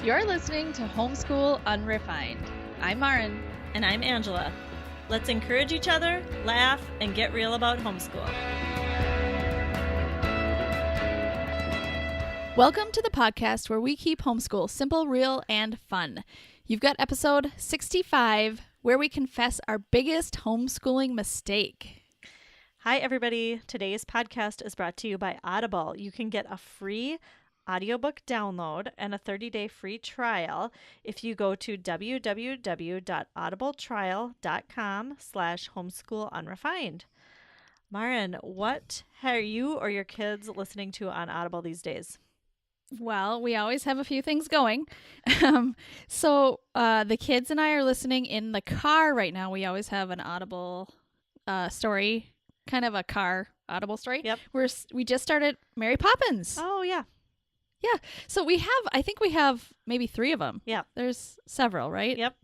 You're listening to Homeschool Unrefined. I'm Maren. And I'm Angela. Let's encourage each other, laugh, and get real about homeschool. Welcome to the podcast where we keep homeschool simple, real, and fun. You've got episode 65, where we confess our biggest homeschooling mistake. Hi, everybody. Today's podcast is brought to you by Audible. You can get a free audiobook download and a 30-day free trial if you go to www.audibletrial.com/homeschoolunrefined. Maren, what are you or your kids listening to on Audible these days? Well, we always have a few things going. So the kids and I are listening in the car right now. We always have an Audible story, kind of a car Audible story. Yep. We just started Mary Poppins. Oh, yeah. Yeah. So I think we have maybe 3 of them. Yeah. There's several, right? Yep.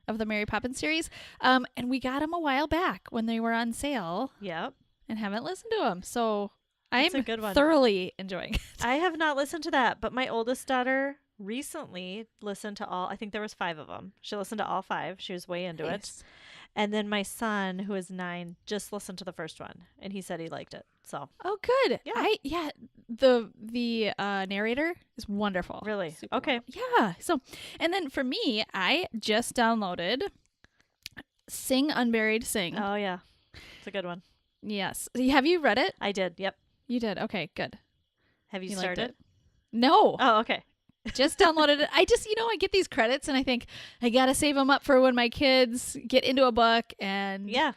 Of the Mary Poppins series. And we got them a while back when they were on sale. Yep. And haven't listened to them. So That's I'm a good one. thoroughly enjoying it. I have not listened to that, but my oldest daughter recently listened to I think there was 5 of them. She listened to all 5. She was way into it. And then my son, who is 9, just listened to the first one, and he said he liked it. So Oh, good. Yeah. The narrator is wonderful. really, Super okay. Yeah. So, and then for me, I just downloaded Unburied. Oh yeah, it's a good one. Yes. Have you read it? I did. Yep. You did. Okay, good. Have you liked started? it? No. Oh, okay. Just downloaded it. I get these credits and I think I got to save them up for when my kids get into a book, and Yeah.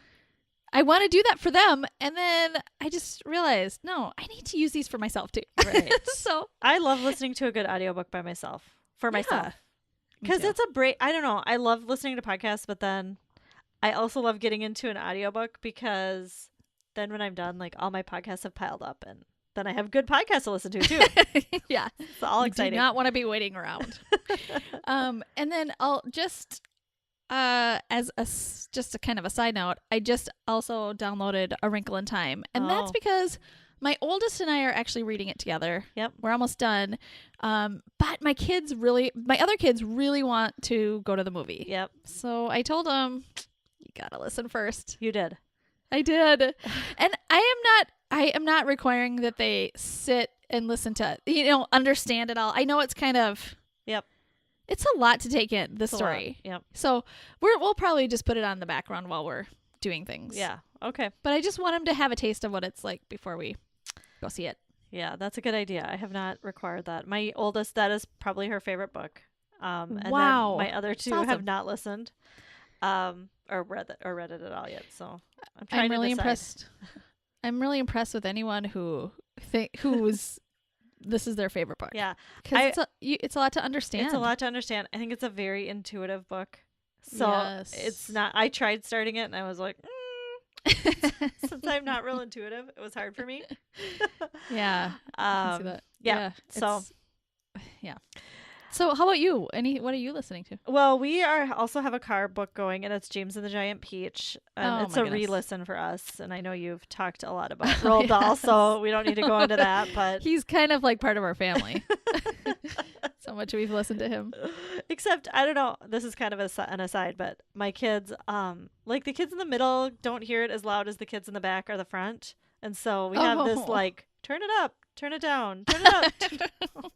I want to do that for them. And then I just realized, no, I need to use these for myself too. Right. So I love listening to a good audiobook by myself for myself me because too. it's a break. I don't know. I love listening to podcasts, but then I also love getting into an audiobook because then when I'm done, like all my podcasts have piled up, and then I have good podcasts to listen to too. Yeah. It's all You exciting. do not want to be waiting around. And then I'll just just a kind of a side note, I just also downloaded A Wrinkle in Time, and that's Oh. because my oldest and I are actually reading it together. Yep. We're almost done. But my other kids really want to go to the movie. Yep. So I told them, you gotta listen first. You did. I did. And I am not requiring that they sit and listen to, understand it all. I know it's kind of, Yep. it's a lot to take in, this It's a lot. story. Yep. So we'll probably just put it on the background while we're doing things. Yeah. Okay. But I just want them to have a taste of what it's like before we go see it. Yeah, that's a good idea. I have not required that. My oldest, that is probably her favorite book. And Wow. then my other 2 That's have awesome. not listened, or read it at all yet. So I'm trying I'm really to decide. impressed. I'm really impressed with anyone who's this is their favorite book. Yeah, Because it's a lot to understand. it's a lot to understand. I think it's a very intuitive book. So Yes. it's not. I tried starting it, and I was like, since I'm not real intuitive, it was hard for me. Yeah. I can see that. Yeah. So it's- yeah. So how about you? What are you listening to? well, we also have a car book going, and it's James and the Giant Peach. Oh, It's my a goodness. re-listen for us, and I know you've talked a lot about Roald Dahl, so we don't need to go into that. But He's kind of like part of our family. So much we've listened to him. except I don't know. This is kind of an aside, but my kids, like the kids in the middle, don't hear it as loud as the kids in the back or the front, and so we have this Oh. like turn it up, turn it down, turn it up.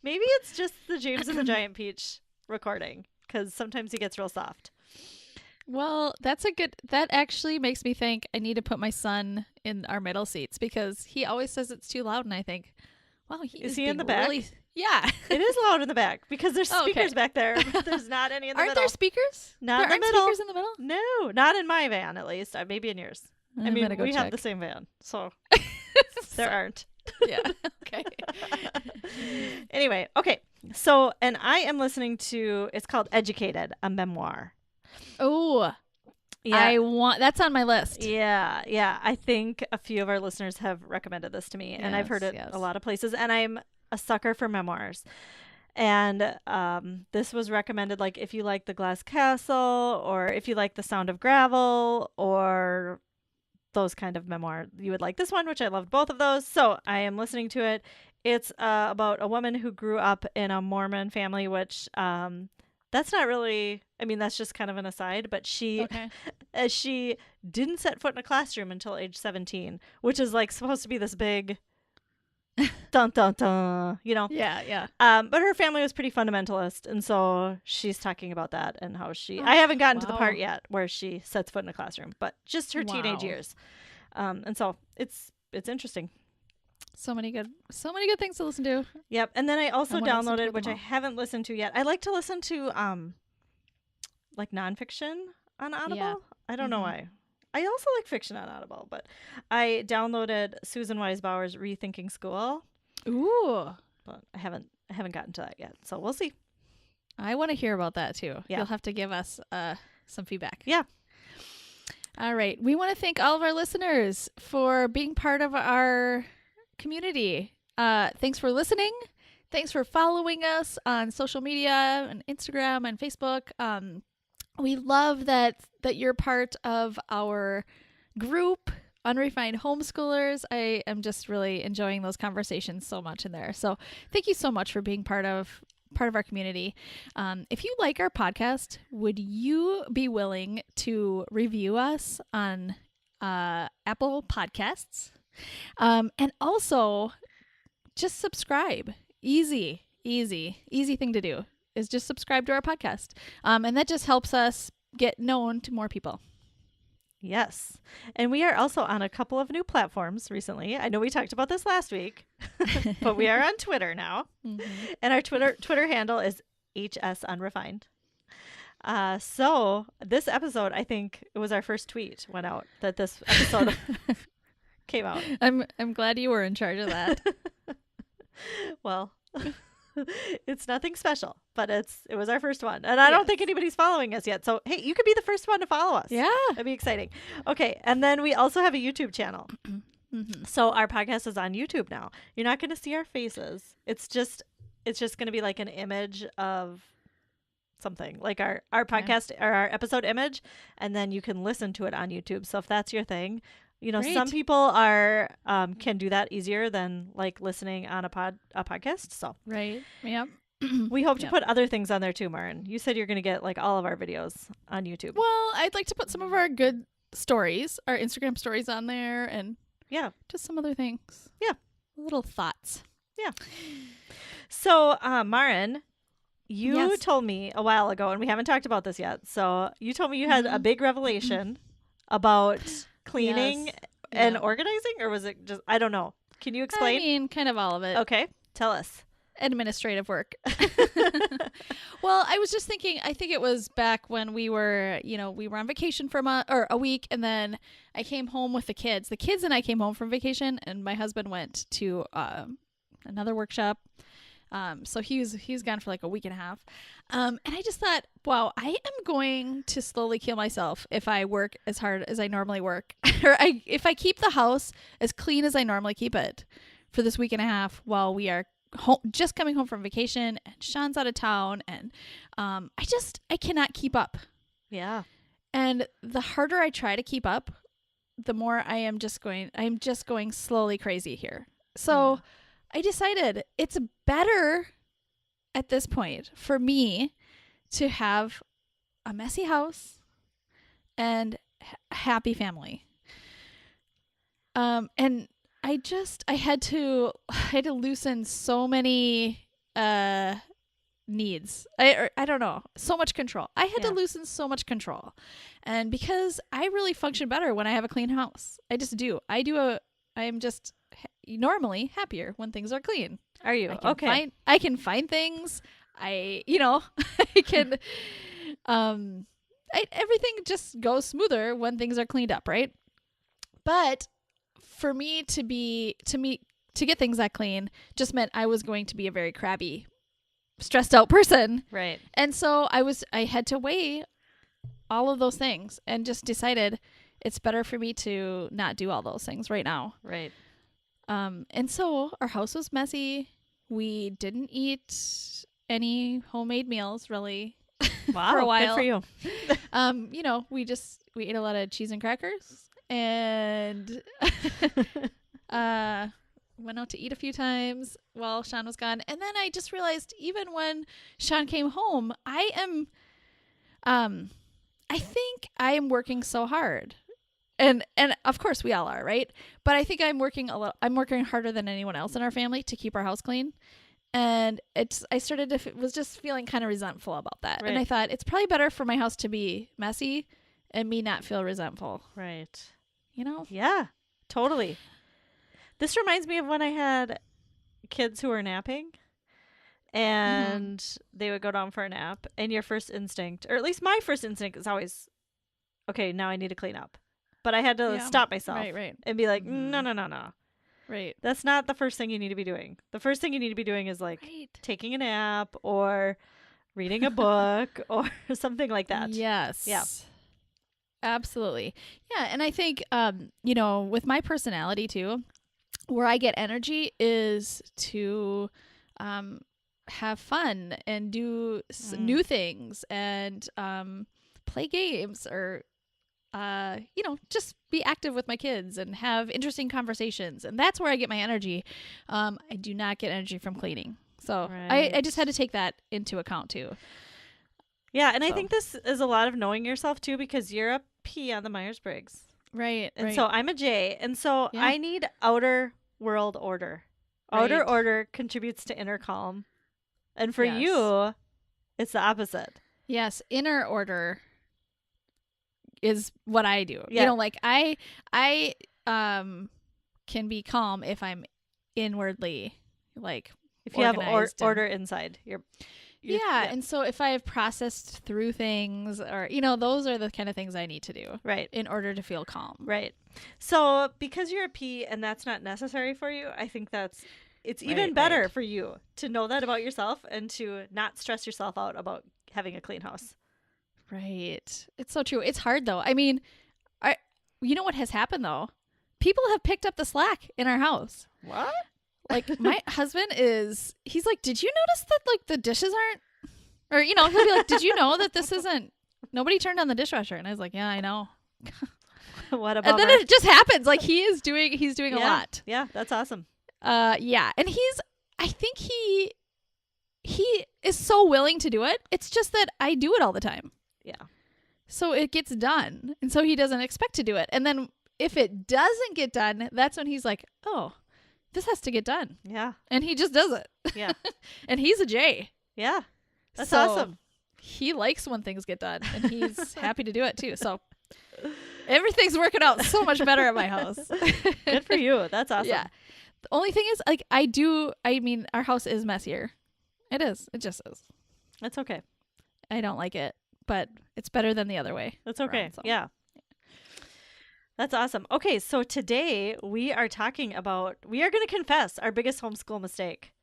Maybe it's just the James and the Giant Peach recording, because sometimes he gets real soft. Well, that actually makes me think I need to put my son in our middle seats, because he always says it's too loud, and I think, well, Is he in the back? Really, yeah. It is loud in the back because there's Oh, okay. speakers back there. But there's not any in the Aren't middle. there speakers? Not there in the aren't middle. speakers in the middle? No, not in my van, at least. Maybe in yours. I I'm mean, gonna go we have check. the same van, so there aren't. Yeah. Okay. Anyway, okay. So, and I am listening to, it's called Educated, a memoir. Oh, that's on my list. Yeah. I think a few of our listeners have recommended this to me, and I've heard it Yes. a lot of places, and I'm a sucker for memoirs. And this was recommended, like, if you like The Glass Castle, or if you like The Sound of Gravel, or those kind of memoir, you would like this one, which I loved both of those. So I am listening to it. It's about a woman who grew up in a Mormon family, which that's not really, I mean, that's just kind of an aside, but Okay. she didn't set foot in a classroom until age 17, which is like supposed to be this big dun dun dun, you know. Yeah, yeah. But her family was pretty fundamentalist, and so she's talking about that and how Oh, I haven't gotten to the wow. part yet where she sets foot in a classroom, but just her teenage Wow. years. And so it's interesting. So many good things to listen to. Yep. And then I also wanna listen to downloaded, them which I all. haven't listened to yet. I like to listen to like nonfiction on Audible. Yeah. I don't know Mhm. why. I also like fiction on Audible, but I downloaded Susan Weisbauer's Rethinking School, Ooh. but I haven't gotten to that yet. So we'll see. I want to hear about that too. Yeah. You'll have to give us some feedback. Yeah. All right. We want to thank all of our listeners for being part of our community. Thanks for listening. Thanks for following us on social media and Instagram and Facebook. We love that you're part of our group, Unrefined Homeschoolers. I am just really enjoying those conversations so much in there. So thank you so much for being part of our community. If you like our podcast, would you be willing to review us on Apple Podcasts? And also just subscribe. Easy thing to do is just subscribe to our podcast. And that just helps us get known to more people. Yes. And we are also on a couple of new platforms recently. I know we talked about this last week, but we are on Twitter now. Mm-hmm. And our Twitter handle is HS Unrefined. So this episode, I think it was our first tweet went out that this episode came out. I'm glad you were in charge of that. Well, it's nothing special, but it was our first one. And I don't think anybody's following us yet. So, hey, you could be the first one to follow us. Yeah. That'd be exciting. Okay. And then we also have a YouTube channel. Mm-hmm. So our podcast is on YouTube now. You're not going to see our faces. It's just going to be like an image of something like our podcast or our episode image. And then you can listen to it on YouTube. So if that's your thing, you know, Great. some people are can do that easier than like listening on a podcast. So Right. Yep. we hope to put other things on there too, Maren. You said you're going to get like all of our videos on YouTube. Well, I'd like to put some of our good stories, our Instagram stories on there, and Yeah. just some other things. Yeah. Little thoughts. Yeah. So, Maren, you Yes. told me a while ago, and we haven't talked about this yet. So you told me you had a big revelation about cleaning Yes. and Yeah. organizing, or was it just, I don't know. Can you explain? I mean, kind of all of it. Okay. Tell us. Administrative work. Well, I was just thinking, I think it was back when we were on vacation for a week, and then I came home with the kids. The kids and I came home from vacation, and my husband went to another workshop. So he was gone for like a week and a half. And I just thought, wow, I am going to slowly kill myself if I work as hard as I normally work, or if I keep the house as clean as I normally keep it for this week and a half while we are just coming home from vacation and Sean's out of town, and I cannot keep up. Yeah. And the harder I try to keep up, the more I'm just going slowly crazy here. So I decided it's better at this point for me to have a messy house and a happy family. And I had to loosen so many needs. I don't know, so much control. I had to loosen so much control. And because I really function better when I have a clean house. I just do. I am just normally happier when things are clean. Are you? Okay. I can find things. I can everything just goes smoother when things are cleaned up, right? But for me to get things that clean just meant I was going to be a very crabby, stressed out person. Right. And so I had to weigh all of those things and just decided it's better for me to not do all those things right now. Right. And so our house was messy. We didn't eat any homemade meals really. Wow. For a while. Good for you. We ate a lot of cheese and crackers, and went out to eat a few times while Sean was gone. And then I just realized even when Sean came home, I think I am working so hard. And of course we all are, right? But I think I'm working harder than anyone else in our family to keep our house clean. And I started to was just feeling kind of resentful about that. Right. And I thought it's probably better for my house to be messy and me not feel resentful. Right. You know? Yeah, totally. This reminds me of when I had kids who were napping and they would go down for a nap, and your first instinct, or at least my first instinct, is always, okay, now I need to clean up. But I had to stop myself right. and be like, no. Right. That's not the first thing you need to be doing. The first thing you need to be doing is like taking a nap or reading a book or something like that. Yes. Yeah. Absolutely. Yeah. And I think, with my personality too, where I get energy is to have fun and do new things and play games or, just be active with my kids and have interesting conversations. And that's where I get my energy. I do not get energy from cleaning. So I just had to take that into account too. Yeah. And I think this is a lot of knowing yourself too, because you're a P on the Myers-Briggs. Right. And so I'm a J. And so I need outer world order. Outer order contributes to inner calm. And for you, it's the opposite. Yes. Inner order is what I do. Yeah. I can be calm if I'm inwardly if you have order and, inside. And so if I have processed through things or those are the kind of things I need to do in order to feel calm. Right. So because you're a P and that's not necessary for you, I think it's even better for you to know that about yourself and to not stress yourself out about having a clean house. Right. It's so true. It's hard though. I mean, you know what has happened though? People have picked up the slack in our house. What? Like my husband he's like, did you notice that the dishes aren't, or he'll be like, did you know that this isn't, nobody turned on the dishwasher? And I was like, yeah, I know. What about? And then it just happens. Like he's doing a lot. Yeah, that's awesome. Yeah. And I think he is so willing to do it. It's just that I do it all the time. Yeah. So it gets done. And so he doesn't expect to do it. And then if it doesn't get done, that's when he's like, oh, this has to get done. Yeah. And he just does it. Yeah. And he's a J. Yeah. That's so awesome. He likes when things get done and he's happy to do it too. So everything's working out so much better at my house. Good for you. That's awesome. Yeah. The only thing is our house is messier. It is. It just is. That's okay. I don't like it, but it's better than the other way. That's okay. Around, so. Yeah. That's awesome. Okay, so today we are going to confess our biggest homeschool mistake.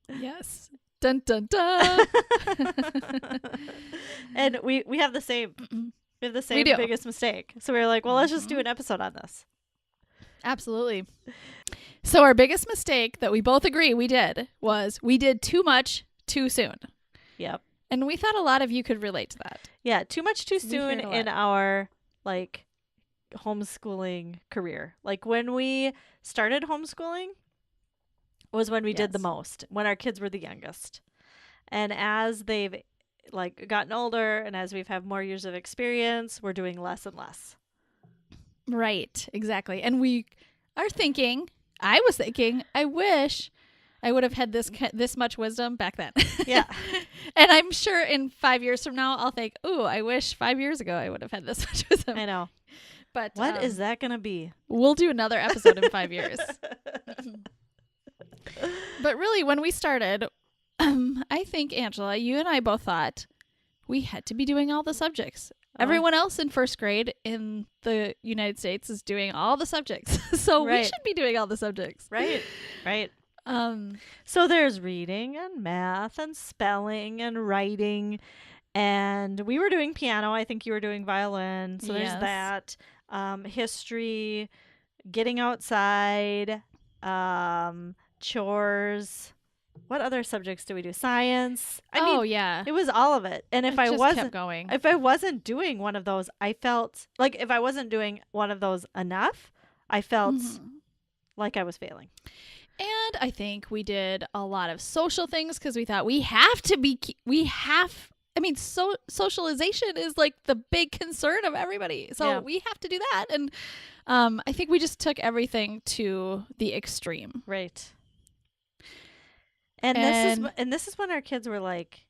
Yes. Dun, dun, dun. And we have the same. We have the same biggest mistake. So we were like, well, let's just do an episode on this. Absolutely. So our biggest mistake that we both agree we did was we did too much too soon. Yep. And we thought a lot of you could relate to that. Yeah, too much too soon in our homeschooling career. Like when we started homeschooling was when we did the most, when our kids were the youngest. And as they've gotten older and as we've had more years of experience, we're doing less and less. Right, exactly. And I was thinking, I wish I would have had this much wisdom back then. Yeah. And I'm sure in 5 years from now, I'll think, ooh, I wish 5 years ago I would have had this much wisdom. I know. But what is that going to be? We'll do another episode in 5 years. But really, when we started, I think, Angela, you and I both thought we had to be doing all the subjects. Everyone else in first grade in the United States is doing all the subjects. So we should be doing all the subjects. Right. So there's reading and math and spelling and writing. And we were doing piano. I think you were doing violin. So there's that. History, getting outside, chores. What other subjects do we do? Science. It was all of it. And if I wasn't doing one of those, I felt like if I wasn't doing one of those enough, I felt like I was failing. And I think we did a lot of social things because we thought socialization is like the big concern of everybody. So we have to do that. And I think we just took everything to the extreme. Right. And this is when our kids were like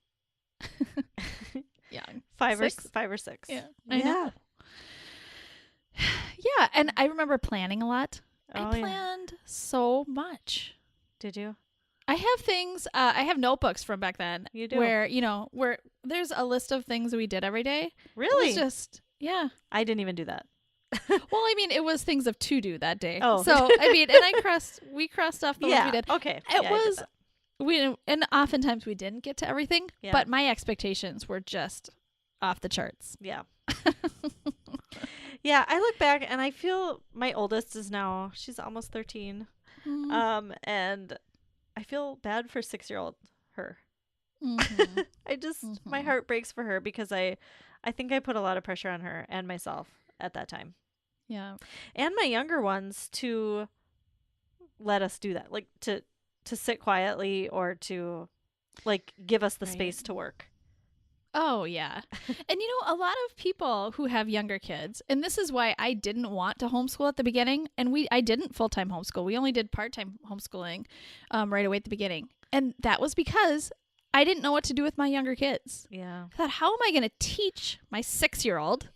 young. 5 or 6. Yeah. I know. Yeah, and I remember planning a lot. I planned so much. Did you? I have things, I have notebooks from back then. You do? Where there's a list of things we did every day. Really? It was just, yeah. I didn't even do that. Well, I mean, it was things of to do that day. Oh. So, I mean, and we crossed off the ones we did. Okay. And oftentimes we didn't get to everything, but my expectations were just off the charts. Yeah. Yeah, I look back and I feel my oldest is now, she's almost 13. Mm-hmm. And I feel bad for 6-year-old her. Mm-hmm. I just, my heart breaks for her because I think I put a lot of pressure on her and myself at that time. Yeah. And my younger ones to let us do that, like to sit quietly or to like give us the space to work. Oh, yeah. And, a lot of people who have younger kids, and this is why I didn't want to homeschool at the beginning, and I didn't full-time homeschool. We only did part-time homeschooling right away at the beginning. And that was because I didn't know what to do with my younger kids. Yeah. I thought, how am I going to teach my 6-year-old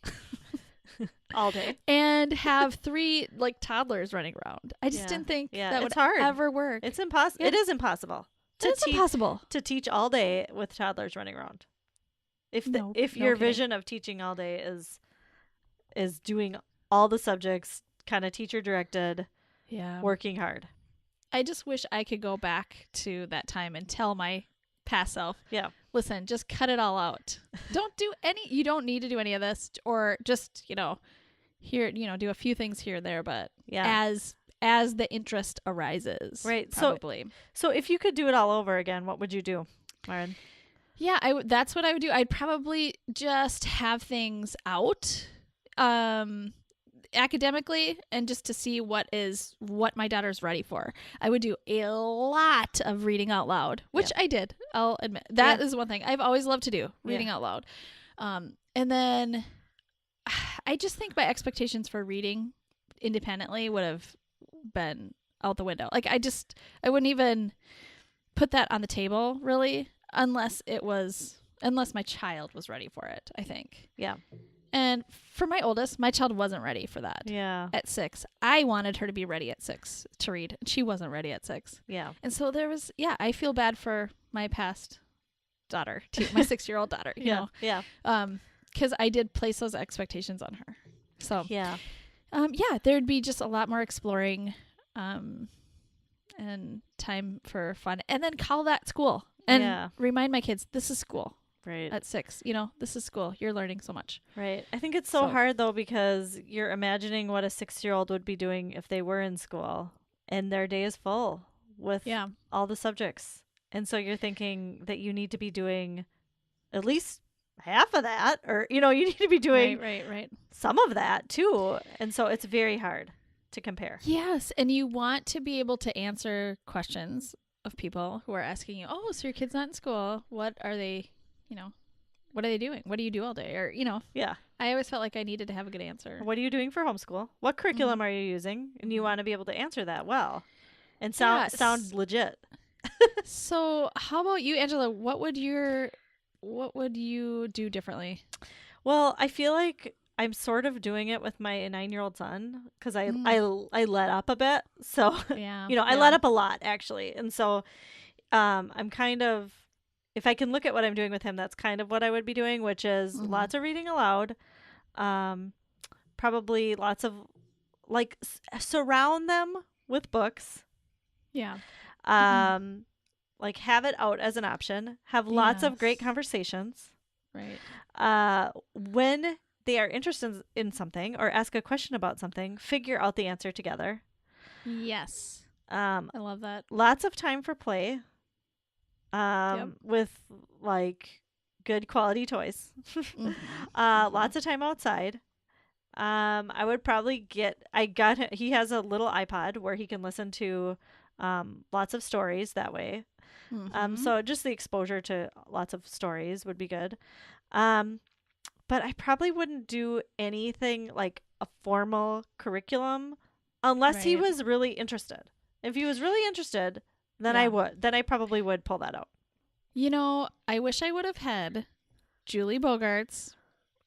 all day and have 3 like toddlers running around? I just didn't think that would ever work. It's impossible. Yeah. It is impossible. It's impossible to teach all day with toddlers running around. If your vision of teaching all day is doing all the subjects kind of teacher directed, working hard. I just wish I could go back to that time and tell my past self, listen, just cut it all out. You don't need to do any of this, or just, here, do a few things here and there, but as the interest arises. Right. Probably. So if you could do it all over again, what would you do, Maren? Yeah, that's what I would do. I'd probably just have things out academically and just to see what my daughter's ready for. I would do a lot of reading out loud, which I did. I'll admit. That is one thing I've always loved to do, reading out loud. And then I just think my expectations for reading independently would have been out the window. Like I wouldn't even put that on the table really. Unless my child was ready for it, I think. Yeah. And for my oldest, my child wasn't ready for that. Yeah. At 6. I wanted her to be ready at 6 to read. She wasn't ready at 6. Yeah. And so there was, I feel bad for my past daughter, too, my 6-year-old daughter, you know. Yeah. Because I did place those expectations on her. So, there'd be just a lot more exploring and time for fun. And then call that school. And remind my kids, this is school. Right. At 6, this is school. You're learning so much. Right. I think it's so hard, though, because you're imagining what a 6-year-old would be doing if they were in school. And their day is full with all the subjects. And so you're thinking that you need to be doing at least half of that. Or, you need to be doing some of that, too. And so it's very hard to compare. Yes. And you want to be able to answer questions of people who are asking you, oh, so your kid's not in school. What are they, what are they doing? What do you do all day? Or, I always felt like I needed to have a good answer. What are you doing for homeschool? What curriculum are you using? And you want to be able to answer that well and sound legit. So how about you, Angela? What would you do differently? Well, I feel like I'm sort of doing it with my 9-year-old son because I let up a bit. So, I let up a lot, actually. And so I'm kind of, if I can look at what I'm doing with him, that's kind of what I would be doing, which is lots of reading aloud. Probably lots of, like, surround them with books. Yeah. Like, have it out as an option. Have lots of great conversations. Right. When they are interested in something or ask a question about something, figure out the answer together. Yes. I love that. Lots of time for play. With like good quality toys. Lots of time outside. I would probably he has a little iPod where he can listen to Lots of stories that way. So just the exposure to lots of stories would be good. But I probably wouldn't do anything like a formal curriculum unless he Right. was really interested. If he was really interested, then I Yeah. would. Then I probably would pull that out. You know, I wish I would have had Julie Bogart's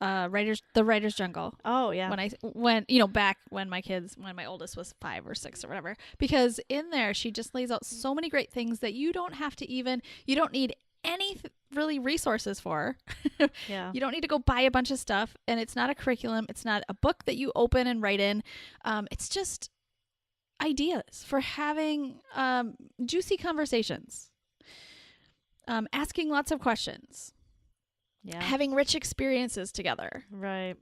the Writer's Jungle. Oh yeah. Back when my oldest was 5 or 6 or whatever, because in there she just lays out so many great things that you don't need any really resources for. Yeah. You don't need to go buy a bunch of stuff, and it's not a curriculum. It's not a book that you open and write in. It's just ideas for having juicy conversations, asking lots of questions, Yeah. having rich experiences together. Right.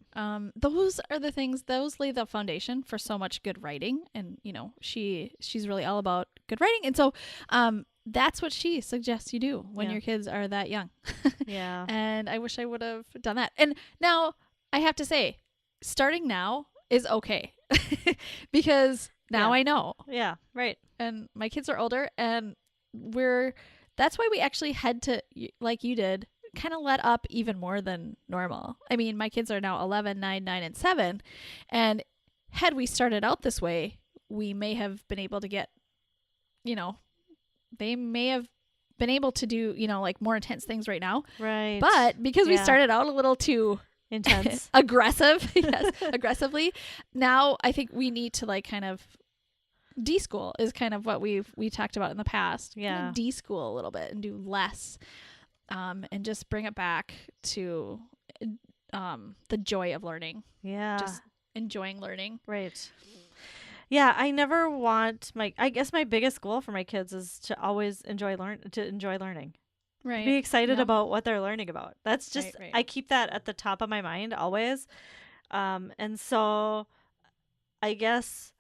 Those are the things. Those lay the foundation for so much good writing, and she's really all about good writing, and so that's what she suggests you do when your kids are that young. Yeah. And I wish I would have done that. And now I have to say, starting now is okay because now I know. Yeah. Right. And my kids are older, and that's why we actually had to, like you did, kind of let up even more than normal. I mean, my kids are now 11, 9, 9, and 7. And had we started out this way, we may have been able to get, they may have been able to do, like more intense things right now. Right. But because we started out a little too intense, aggressive, aggressively, now I think we need to like kind of de-school is kind of what we talked about in the past. Yeah. De-school a little bit and do less, and just bring it back to the joy of learning. Yeah. Just enjoying learning. Right. Yeah, I never want I guess my biggest goal for my kids is to always enjoy learning. Right. Be excited about what they're learning about. That's just Right. I keep that at the top of my mind always. And so I guess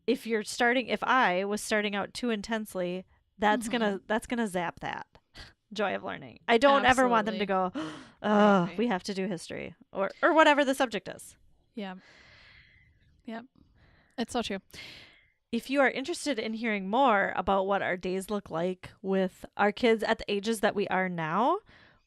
if I was starting out too intensely, that's gonna zap that joy of learning. I don't ever want them to go, oh, we have to do history or whatever the subject is. Yeah. Yep. It's so true. If you are interested in hearing more about what our days look like with our kids at the ages that we are now,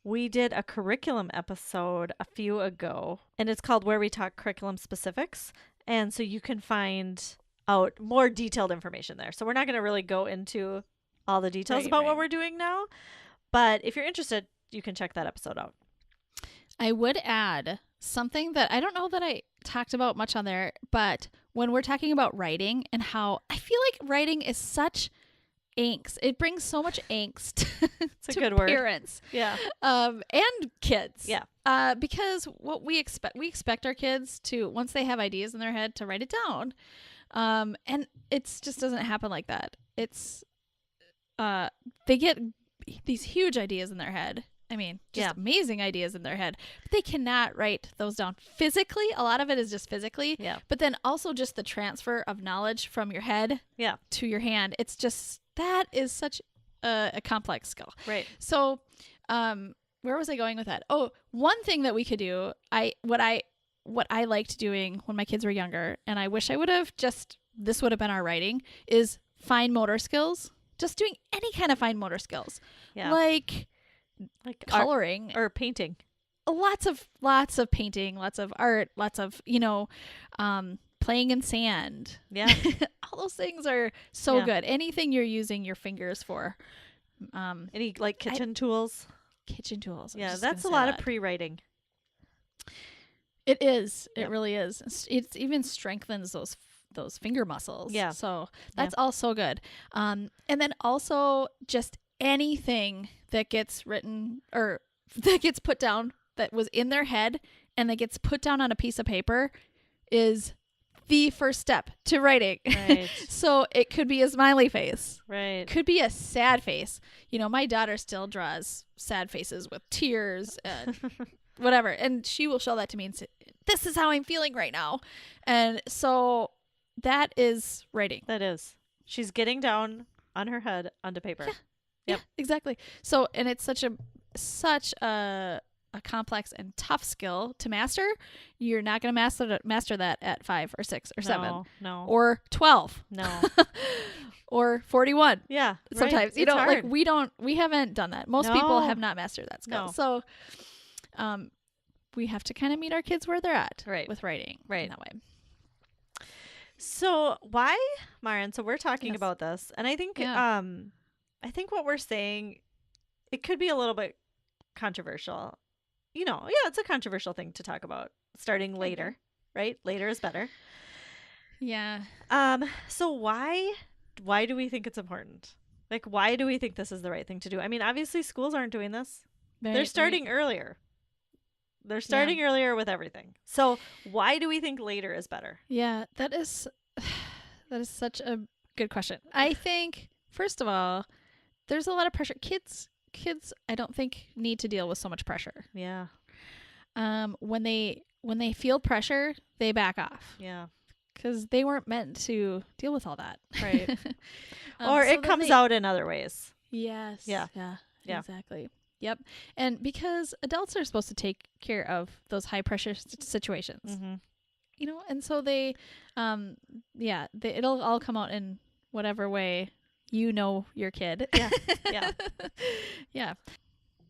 we did a curriculum episode a few ago, and it's called Where We Talk Curriculum Specifics. And so you can find out more detailed information there. So we're not going to really go into all the details about what we're doing now, but if you're interested, you can check that episode out. I would add something that I don't know that I talked about much on there, but when we're talking about writing and how I feel like writing is such angst, it brings so much angst It's a to good word. parents, and kids, because what we expect our kids to, once they have ideas in their head, to write it down, and it's just doesn't happen like that. It's they get these huge ideas in their head. I mean, just amazing ideas in their head. But they cannot write those down physically. A lot of it is just physically. Yeah. But then also just the transfer of knowledge from your head to your hand. It's just, that is such a complex skill. Right. So where was I going with that? Oh, one thing that we could do, what I liked doing when my kids were younger, and I wish I would have this would have been our writing, is fine motor skills. Just doing any kind of fine motor skills. Yeah. Like coloring or painting. Lots of painting, lots of art, lots of, playing in sand. Yeah. All those things are so good. Anything you're using your fingers for. Any like kitchen tools? Kitchen tools. Yeah, that's a lot of pre-writing. It is. It really is. It even strengthens those finger muscles. Yeah. So that's all so good. And then also just anything that gets written or that gets put down that was in their head and that gets put down on a piece of paper is the first step to writing. Right. So it could be a smiley face. Right. Could be a sad face. My daughter still draws sad faces with tears and whatever. And she will show that to me and say, this is how I'm feeling right now. And so that is writing. That is. She's getting down on her head onto paper. Yeah. Yep. Yeah, exactly. So, and it's such a a complex and tough skill to master, you're not going to master that at 5 or 6 or 7 No. or 12 No. or 41. Yeah. Sometimes, right. you It's know, hard. like we haven't done that. Most people No. have not mastered that skill. No. So, we have to kind of meet our kids where they're at Right. with writing Right. in that way. So why, Maren? So we're talking Yes. about this, and I think Yeah. I think what we're saying, it could be a little bit controversial. You know, yeah, it's a controversial thing to talk about. Starting later, right? Later is better. Yeah. So why do we think it's important? Like, why do we think this is the right thing to do? I mean, obviously schools aren't doing this. They're starting earlier. They're starting earlier with everything. So why do we think later is better? Yeah, that is such a good question. I think, first of all, there's a lot of pressure. Kids, I don't think need to deal with so much pressure. Yeah. When they feel pressure, they back off. Yeah. Because they weren't meant to deal with all that. Right. so Or it then comes out in other ways. Yes. Yeah. Yeah. Yeah. Exactly. Yep. And because adults are supposed to take care of those high pressure situations, Mm-hmm. you know, and so they, it'll all come out in whatever way you know your kid. Yeah. Yeah. Yeah.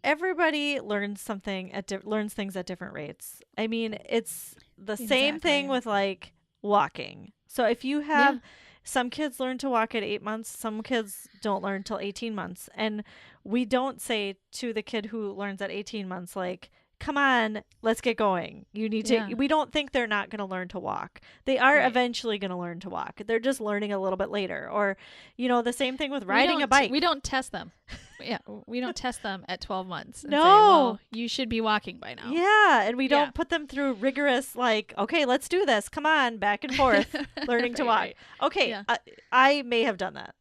Everybody learns something learns things at different rates. I mean, it's the same thing Exactly. with like walking. So if you have Yeah. some kids learn to walk at 8 months, some kids don't learn till 18 months. And we don't say to the kid who learns at 18 months, like, come on, let's get going. You need to, Yeah. we don't think they're not going to learn to walk. They are Right. eventually going to learn to walk. They're just learning a little bit later. Or, you know, the same thing with riding a bike. We don't test them. Yeah. We don't test them at 12 months. And No. say, well, you should be walking by now. Yeah, and we don't Yeah. put them through rigorous, like, okay, let's do this. Come on, back and forth, learning to walk. Right. Okay, Yeah. I may have done that.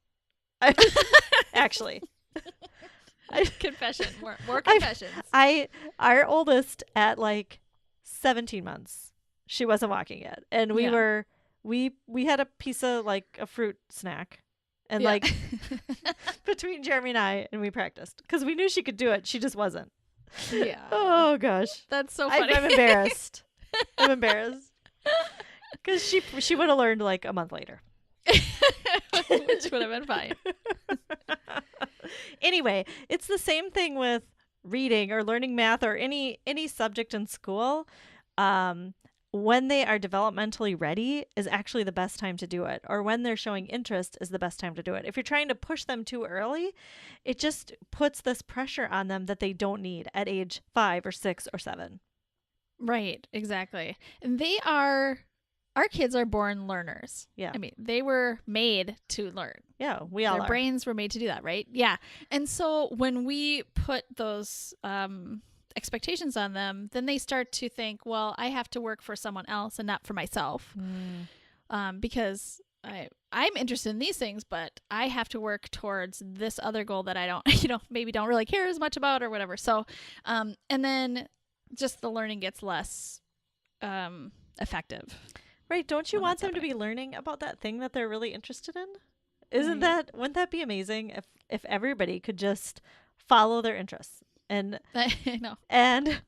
Actually, Confession. More confessions. our oldest at like 17 months, she wasn't walking yet, and we Yeah. were we had a piece of like a fruit snack, and Yeah. like between Jeremy and I, and we practiced because we knew she could do it. She just wasn't. Yeah. Oh gosh. That's so funny. I'm embarrassed. I'm embarrassed. Because she would have learned like a month later. Which would have been fine. Anyway, it's the same thing with reading or learning math or any subject in school. When they are developmentally ready is actually the best time to do it. Or when they're showing interest is the best time to do it. If you're trying to push them too early, it just puts this pressure on them that they don't need at age 5 or 6 or 7. Right, exactly. And our kids are born learners. Yeah. I mean, they were made to learn. Yeah, we all Their are. brains were made to do that, right? Yeah. And so when we put those expectations on them, then they start to think, well, I have to work for someone else and not for myself. Because I'm interested in these things, but I have to work towards this other goal that I don't, maybe don't really care as much about or whatever. So, and then just the learning gets less effective. Right. Don't you when want that's them to be learning about that thing that they're really interested in? Wouldn't that be amazing if everybody could just follow their interests and I know. and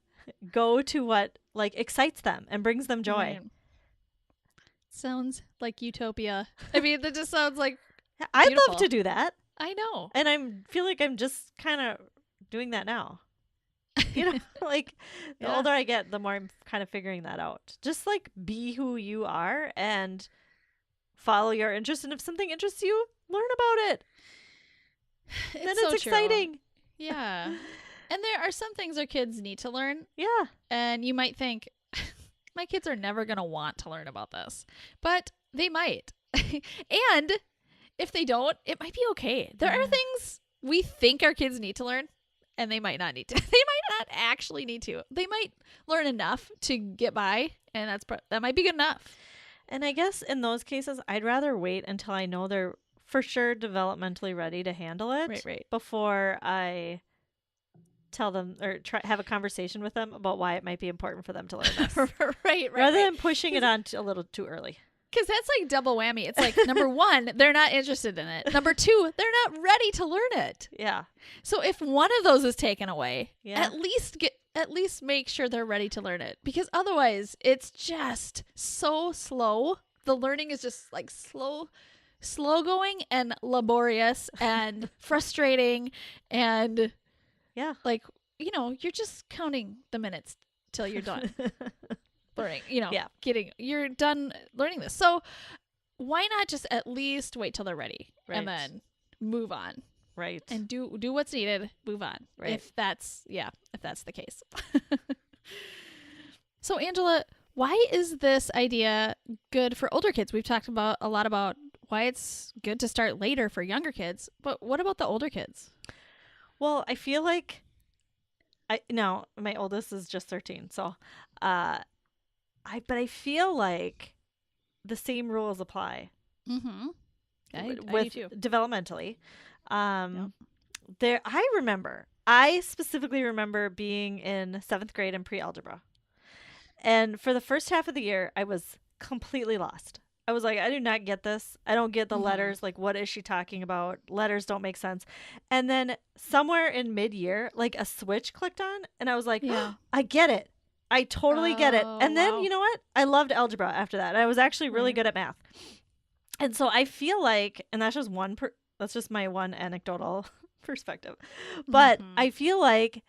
go to what like excites them and brings them joy? Right. Sounds like utopia. I mean, that just sounds like I'd beautiful. love to do that. I know. And I feel like I'm just kind of doing that now. Like the Yeah. older I get, the more I'm kind of figuring that out. Just like be who you are and follow your interest. And if something interests you, learn about it. Then it's so true. exciting. Yeah. And there are some things our kids need to learn. Yeah. And you might think, my kids are never going to want to learn about this. But they might. And if they don't, it might be okay. There are things we think our kids need to learn, and they might not need to. They might not actually need to. They might learn enough to get by, and that might be good enough. And I guess in those cases, I'd rather wait until I know they're for sure developmentally ready to handle it Right. before I tell them or have a conversation with them about why it might be important for them to learn this. right. Rather than pushing it on a little too early. Because that's like double whammy. It's like, number one, they're not interested in it. Number two, they're not ready to learn it. Yeah. So if one of those is taken away, Yeah. at least at least make sure they're ready to learn it, because otherwise it's just so slow. The learning is just like slow going and laborious and frustrating, and Yeah. like, you're just counting the minutes till you're done learning, Yeah. you're done learning this. So why not just at least wait till they're ready Right. and then move on Right. and do what's needed, move on. Right. If that's the case. So Angela, why is this idea good for older kids? We've talked about a lot about why it's good to start later for younger kids, but what about the older kids? Well, I feel like my oldest is just 13, so but I feel like the same rules apply Mm-hmm. I do with too. developmentally. I specifically remember being in 7th grade in pre-algebra. And for the first half of the year, I was completely lost. I was like, I do not get this. I don't get the letters. Like, what is she talking about? Letters don't make sense. And then somewhere in mid-year, like a switch clicked on, and I was like, Yeah. I get it. I totally get it. And then, wow. you know what? I loved algebra after that. I was actually really Right. good at math. And so I feel like, and that's just my one anecdotal perspective. But Mhm. I feel like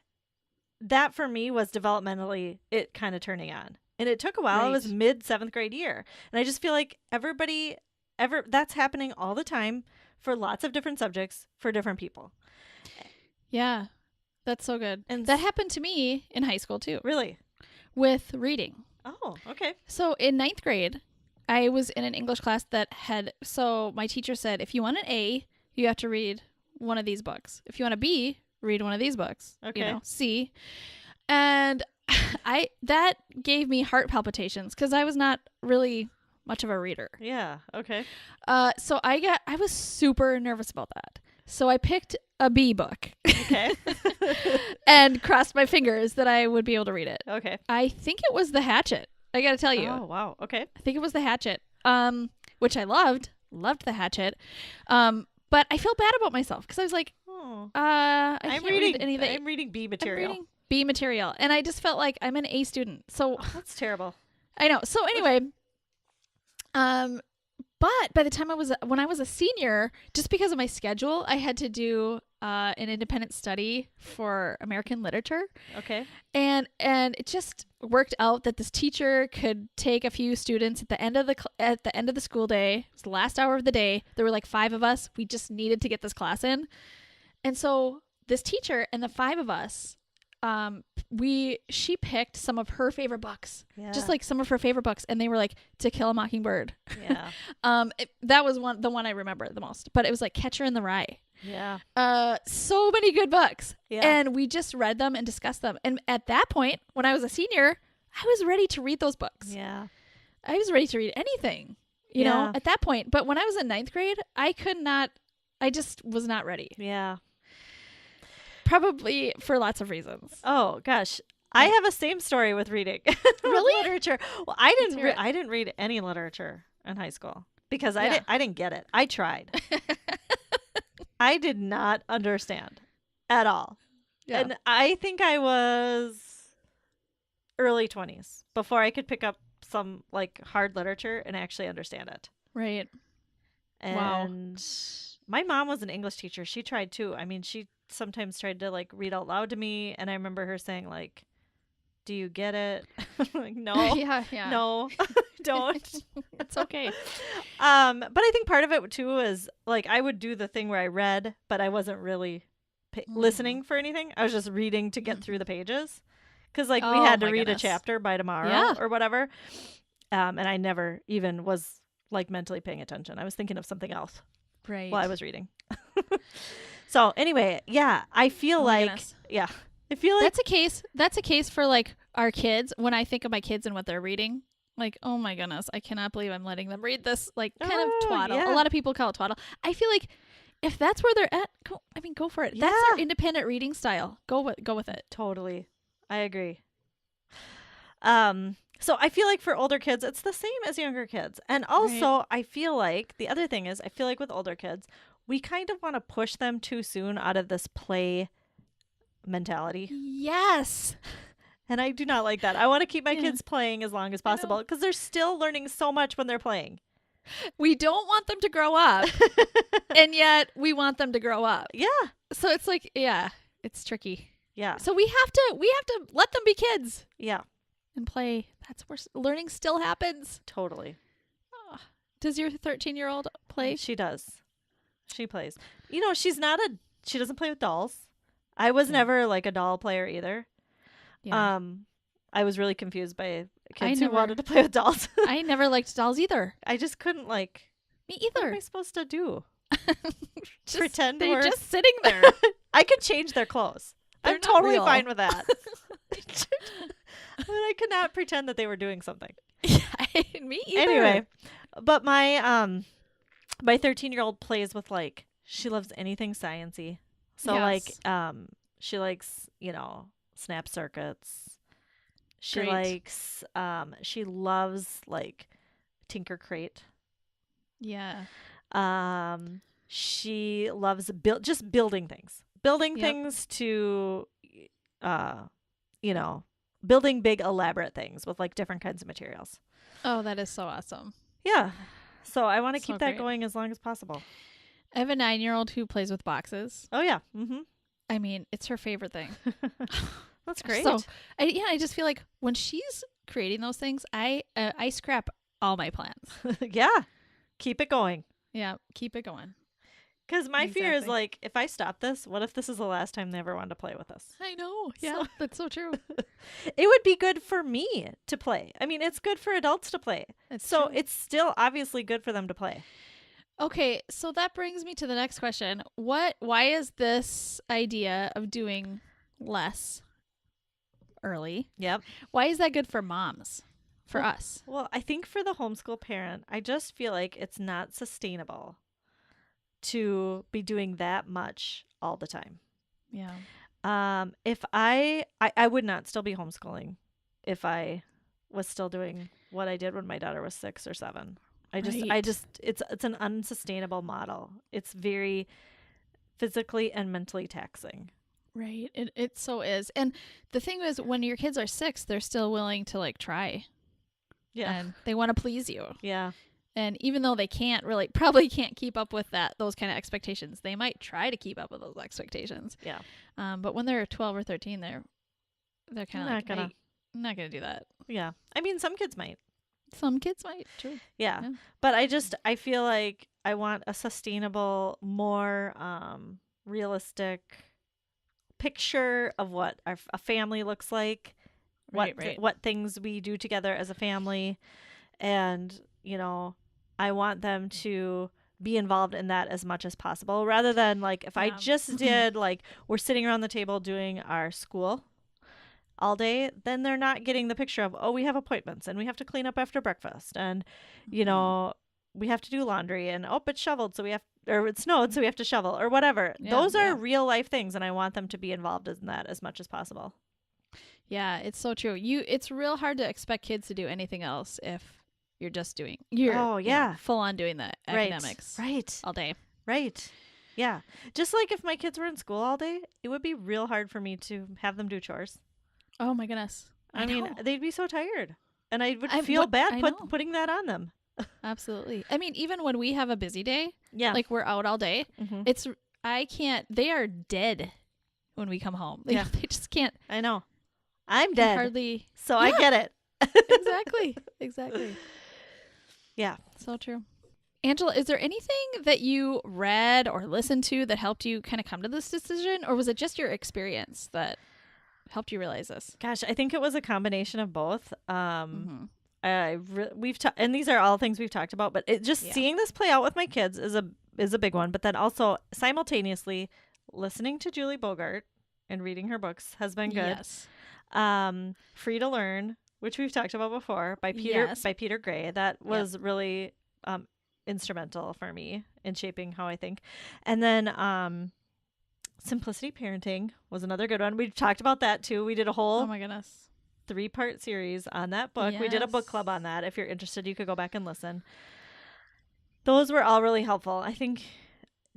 that for me was developmentally it kind of turning on. And it took a while. It was Right. mid 7th grade year. And I just feel like that's happening all the time for lots of different subjects for different people. Yeah. That's so good. And That happened to me in high school too, really? with reading. Oh, okay. So in 9th grade, I was in an English class so my teacher said, if you want an A, you have to read one of these books. If you want a B, read one of these books. Okay. C. And that gave me heart palpitations because I was not really much of a reader. Yeah. Okay. So I was super nervous about that. So I picked a B book. Okay. And crossed my fingers that I would be able to read it. Okay. I think it was The Hatchet. I got to tell you. Oh, wow. Okay. I think it was The Hatchet. Which I loved The Hatchet. But I felt bad about myself because I was like, Oh. I can't read anything. I'm reading B I'm material. reading B material, and I just felt like I'm an A student. So Oh, that's terrible. I know. So anyway, but by the time when I was a senior, just because of my schedule, I had to do an independent study for American literature. Okay. And it just worked out that this teacher could take a few students at the end of the school day. It was the last hour of the day. There were like 5 of us. We just needed to get this class in. And so this teacher and the 5 of us, she picked some of her favorite books. Yeah. Just like some of her favorite books, and they were like To Kill a Mockingbird. Yeah. That was the one I remember the most. But it was like Catcher in the Rye. Yeah. So many good books. Yeah. And we just read them and discussed them. And at that point, when I was a senior, I was ready to read those books. Yeah. I was ready to read anything, you know, at that point. But when I was in 9th grade, I just was not ready. Yeah. Probably for lots of reasons. Oh gosh, I have a same story with reading. Really? Literature. Well, I Let's hear it. didn't read any literature in high school because Yeah. I didn't get it. I tried. I did not understand at all. Yeah. And I think I was early 20s before I could pick up some like hard literature and actually understand it. Right. And my mom was an English teacher. She tried too. I mean, she sometimes tried to like read out loud to me, and I remember her saying like, "Do you get it?" Like, no. Yeah. No. Don't. It's okay. But I think part of it too is like I would do the thing where I read, but I wasn't really listening for anything. I was just reading to get through the pages, because like we Oh, had to my read goodness. a chapter by tomorrow Yeah. or whatever. And I never even was like mentally paying attention. I was thinking of something else Right. while I was reading. So anyway, yeah, I feel Oh my like goodness. yeah, I feel like That's a case for like our kids. When I think of my kids and what they're reading, like, oh my goodness, I cannot believe I'm letting them read this like kind of twaddle. yeah. A lot of people call it twaddle. I feel like if that's where they're at, go for it. That's their Yeah. independent reading style. Go with it. totally. I agree. So I feel like for older kids, it's the same as younger kids. And also, I feel like the other thing is, I feel like with older kids, we kind of want to push them too soon out of this play mentality. Yes. And I do not like that. I want to keep my Yeah. kids playing as long as I know. possible because they're still learning so much when they're playing. We don't want them to grow up, and yet we want them to grow up. Yeah. So it's like, yeah, it's tricky. Yeah. So we have to let them be kids Yeah. and play. That's where learning still happens. Totally. Ah. Does your 13-year-old play? She does. She plays. You know, she doesn't play with dolls. I was Yeah. never like a doll player either. Yeah. I was really confused by kids never- who wanted to play with dolls. I never liked dolls either. I just couldn't like. Me What am either. I supposed to do? Just- Pretend they're we're just sitting there. I could change their clothes. They're I'm not totally real. fine with that. But I could not pretend that they were doing something. Me either. Anyway, but my 13-year-old plays with like she loves anything sciencey. So Yes. she likes, snap circuits. She Great. likes she loves like Tinker Crate. Yeah. She loves just building things. Building Yep. things to building big elaborate things with like different kinds of materials. Oh, that is so awesome. Yeah. So I want to So keep that great. going as long as possible. I have a 9-year-old who plays with boxes. Oh yeah. Mhm. I mean, it's her favorite thing. That's great. So, I just feel like when she's creating those things, I scrap all my plans. Yeah. Keep it going. Yeah, keep it going. Cuz my fear is Exactly. like if I stop this, what if this is the last time they ever wanted to play with us? I know. Yeah, So- that's so true. It would be good for me to play. I mean, it's good for adults to play. It's So true. it's still obviously good for them to play. Okay, so that brings me to the next question. Why is this idea of doing less early? Yep. Why is that good for moms? For Well- us? Well, I think for the homeschool parent, I just feel like it's not sustainable to be doing that much all the time. Yeah. If I would not still be homeschooling if I was still doing what I did when my daughter was 6 or 7. Right. It's an unsustainable model. It's very physically and mentally taxing. Right. It so is. And the thing is, when your kids are 6, they're still willing to like try. Yeah. And they want to please you. Yeah. And even though they probably can't keep up with those kind of expectations, they might try to keep up with those expectations. Yeah. But when they're 12 or 13, they're kind of Not like, gonna. "Hey, I'm not gonna do that. Yeah. I mean, some kids might. Some kids might. True. Yeah. Yeah. But I feel like I want a sustainable, more realistic picture of what a family looks like, Right. what things we do together as a family, and I want them to be involved in that as much as possible rather than like if I Yeah. just did like we're sitting around the table doing our school all day, then they're not getting the picture of, oh, we have appointments and we have to clean up after breakfast and we have to do laundry and it's shoveled or it snowed so we have to shovel or whatever. Yeah, Those are yeah. real life things and I want them to be involved in that as much as possible. Yeah, it's so true. It's real hard to expect kids to do anything else if you're just doing full on doing the academics Right. all day. Right. Yeah. Just like if my kids were in school all day, it would be real hard for me to have them do chores. Oh my goodness. I mean, know. they'd be so tired. And I would I feel would- bad I know. putting that on them. Absolutely. I mean, even when we have a busy day, Yeah. like we're out all day, Mhm. they are dead when we come home. Yeah. They just can't I know. I'm they dead. hardly. So I Yeah. get it. Exactly. Yeah. So true. Angela, is there anything that you read or listened to that helped you kind of come to this decision, or was it just your experience that helped you realize this? Gosh, I think it was a combination of both. Mhm. And these are all things we've talked about, but seeing this play out with my kids is a big one. But then also simultaneously listening to Julie Bogart and reading her books has been good. Yes. Free to Learn, which we've talked about before, by Peter Gray. That was really instrumental for me in shaping how I think. And then Simplicity Parenting was another good one. We've talked about that too. We did a Oh whole my goodness. 3-part series on that book. We did a book Yes. club on that. If you're interested, you could go back and listen. Those were all really helpful. I think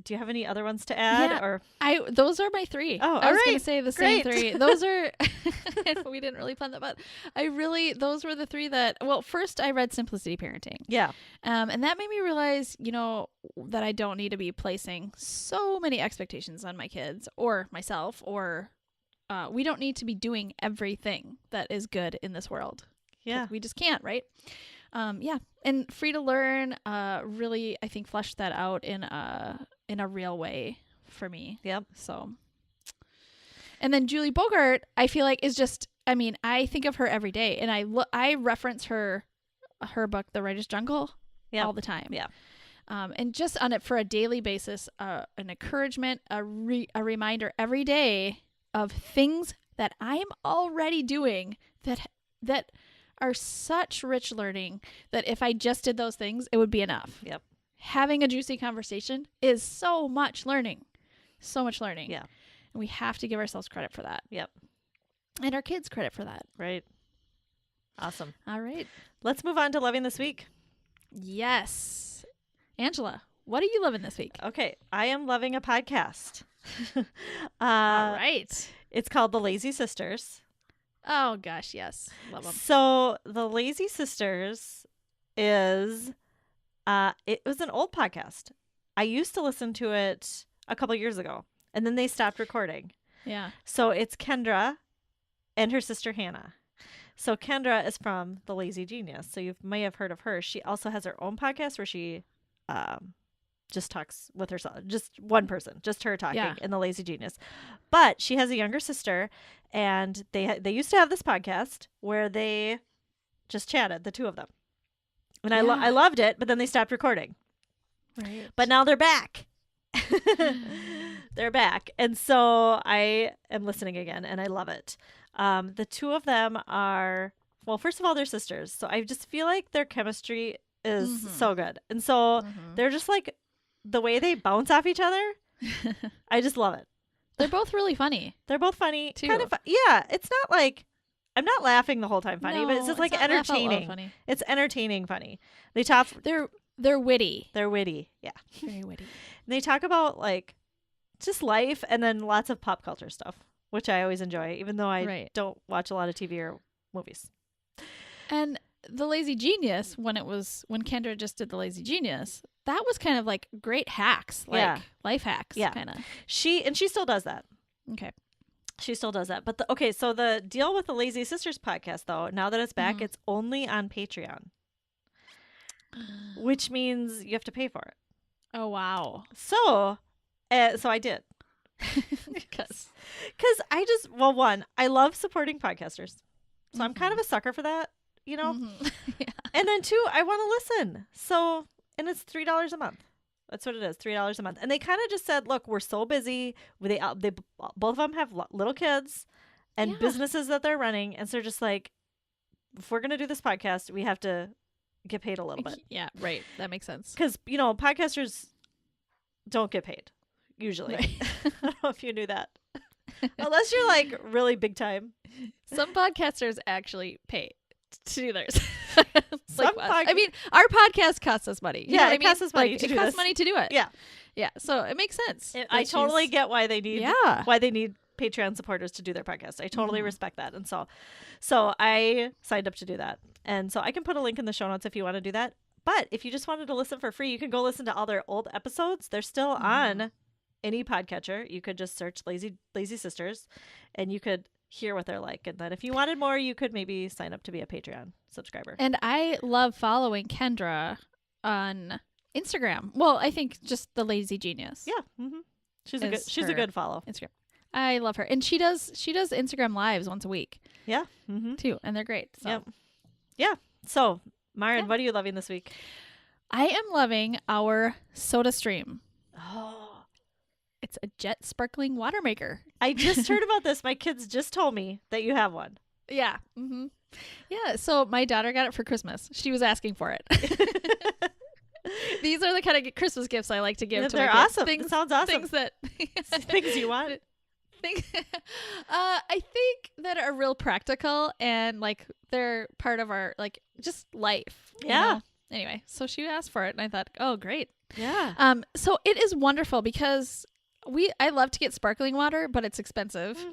do you have any other ones to add? Yeah. Or Those are my 3. Oh, I was all gonna right. say the Great. same 3. Those are we didn't really plan that, but those were the 3 that, well, first I read Simplicity Parenting. Yeah. And that made me realize, that I don't need to be placing so many expectations on my kids or myself, or we don't need to be doing everything that is good in this world. Yeah. We just can't, right? And Free to Learn really, I think, fleshed that out in a real way for me. Yep. So, and then Julie Bogart, I feel like is just, I think of her every day, and I reference her book, The Writer's Jungle, all the time. Yeah. And just on it for a daily basis, an encouragement, a reminder every day of things that I am already doing that are such rich learning that if I just did those things, it would be enough. Yep. Having a juicy conversation is so much learning. So much learning. Yeah. And we have to give ourselves credit for that. Yep. And our kids credit for that. Right. Awesome. All right. Let's move on to loving this week. Yes. Angela, what are you loving this week? Okay. I am loving a podcast. All right. It's called The Lazy Sisters. Oh, gosh. Yes. Love them. So The Lazy Sisters is, it was an old podcast. I used to listen to it a couple years ago, and then they stopped recording. Yeah. So it's Kendra and her sister Hannah. So Kendra is from The Lazy Genius. So you may have heard of her. She also has her own podcast where she just talks with herself, just one person, just her talking in The Lazy Genius. But she has a younger sister, and they used to have this podcast where they just chatted, the two of them. And I loved it, but then they stopped recording. Right. But now they're back. They're back. And so I am listening again, and I love it. The two of them are, well, first of all, they're sisters. So I just feel like their chemistry is so good. And so they're just like, the way they bounce off each other, I just love it. They're both really funny. They're both funny. Too. Kind of, yeah. It's not like, I'm not laughing the whole time funny, but it's just like entertaining. Funny. It's entertaining funny. They talk. They're witty. They're witty. Yeah. Very witty. And they talk about like just life and then lots of pop culture stuff, which I always enjoy, even though I don't watch a lot of TV or movies. And The Lazy Genius, when Kendra just did The Lazy Genius, that was kind of like great hacks, like life hacks, kind of. She still does that. Okay. She still does that. But so the deal with the Lazy Sisters podcast, though, now that it's back, it's only on Patreon, which means you have to pay for it. Oh, wow. So I did. Because I love supporting podcasters. So I'm kind of a sucker for that, Yeah. And then 2, I want to listen. So, and it's $3 a month. That's what it is, $3 a month. And they kind of just said, look, we're so busy. They both of them have little kids and businesses that they're running. And so they're just like, if we're going to do this podcast, we have to get paid a little bit. Yeah, right. That makes sense. Because, podcasters don't get paid, usually. Right. I don't know if you knew that. Unless you're like really big time. Some podcasters actually pay to do theirs. Our podcast costs us money. You know what I mean? Costs us money to do it costs this. money to do it. Yeah. Yeah. So it makes sense. I totally get why they need Patreon supporters to do their podcast. I totally respect that. And so I signed up to do that. And so I can put a link in the show notes if you want to do that. But if you just wanted to listen for free, you can go listen to all their old episodes. They're still on any podcatcher. You could just search Lazy Sisters and you could hear what they're like. And then if you wanted more, you could maybe sign up to be a Patreon subscriber. And I love following Kendra on Instagram. Well, I think just The Lazy Genius. Yeah. She's a good follow. Instagram. I love her. And she does Instagram lives once a week. Yeah. Too. And they're great. So. Yep. Yeah. So, Maren, what are you loving this week? I am loving our Soda Stream. Oh. It's a jet sparkling water maker. I just heard about this. My kids just told me that you have one. Yeah. Yeah. So my daughter got it for Christmas. She was asking for it. These are the kind of Christmas gifts I like to give to my kids. They're awesome. Things, sounds awesome. Things you want. I think that are real practical and like they're part of our like just life. Yeah. anyway, so she asked for it, and I thought, oh, great. Yeah. So it is wonderful because I love to get sparkling water, but it's expensive.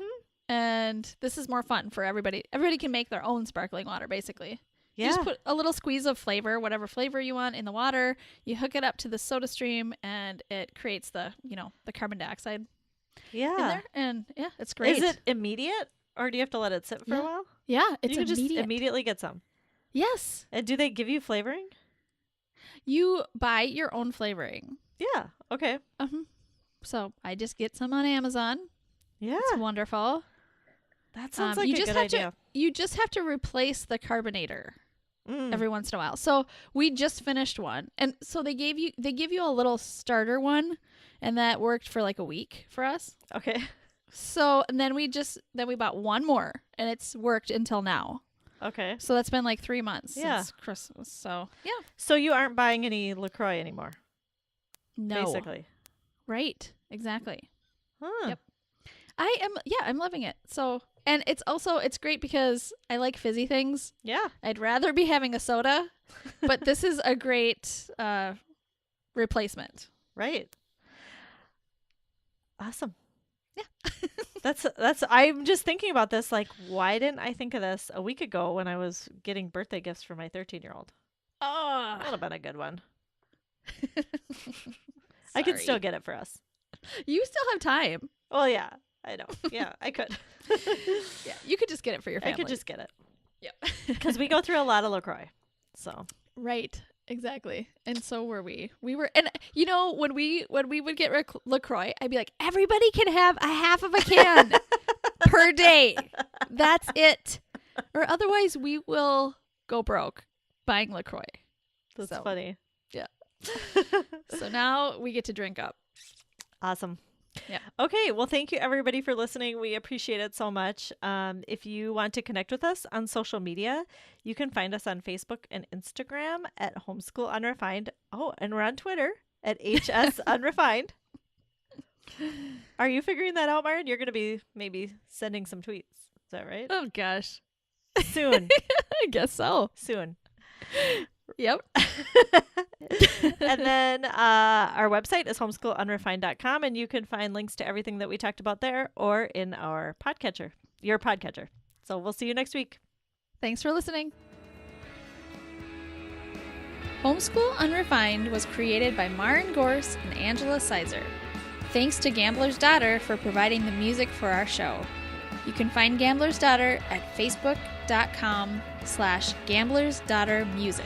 And this is more fun for everybody. Everybody can make their own sparkling water, basically. Yeah. You just put a little squeeze of flavor, whatever flavor you want, in the water. You hook it up to the soda stream, and it creates the carbon dioxide in there. And yeah, it's great. Is it immediate, or do you have to let it sit for a while? Yeah, it's you can immediate. just immediately get some. Yes. And do they give you flavoring? You buy your own flavoring. Yeah. Okay. So I just get some on Amazon. Yeah. It's wonderful. That sounds like a good idea. You just have to replace the carbonator every once in a while. So we just finished one, and so they give you a little starter one, and that worked for like a week for us. Okay. So and then we bought one more, and it's worked until now. Okay. So that's been like 3 months since Christmas. So yeah. So you aren't buying any LaCroix anymore? No. Basically. Right. Exactly. Huh. Yep. I'm loving it. So, and it's great because I like fizzy things. Yeah. I'd rather be having a soda, but this is a great replacement. Right. Awesome. Yeah. That's I'm just thinking about this, like, why didn't I think of this a week ago when I was getting birthday gifts for my 13-year-old? Oh. That would have been a good one. I could still get it for us. You still have time. Well, yeah, I know. Yeah, I could. Yeah, you could just get it for your family. I could just get it. Yep. Because we go through a lot of LaCroix. So. Right. Exactly. And so were we. We were, and when we would get LaCroix, I'd be like, everybody can have a half of a can per day. That's it. Or otherwise we will go broke buying LaCroix. That's funny. Yeah. So now we get to drink up. Awesome. Yeah. Okay. Well, thank you everybody for listening. We appreciate it so much. If you want to connect with us on social media, you can find us on Facebook and Instagram at Homeschool Unrefined. Oh, and we're on Twitter at HS Unrefined. Are you figuring that out, Maren? You're going to be maybe sending some tweets. Is that right? Oh gosh. Soon. I guess so. Soon. Yep. And then our website is homeschoolunrefined.com, and you can find links to everything that we talked about there or in our podcatcher, your podcatcher. So we'll see you next week. Thanks for listening. Homeschool Unrefined was created by Maren Gorse and Angela Sizer. Thanks to Gambler's Daughter for providing the music for our show. You can find Gambler's Daughter at facebook.com/gamblersdaugghtermusic.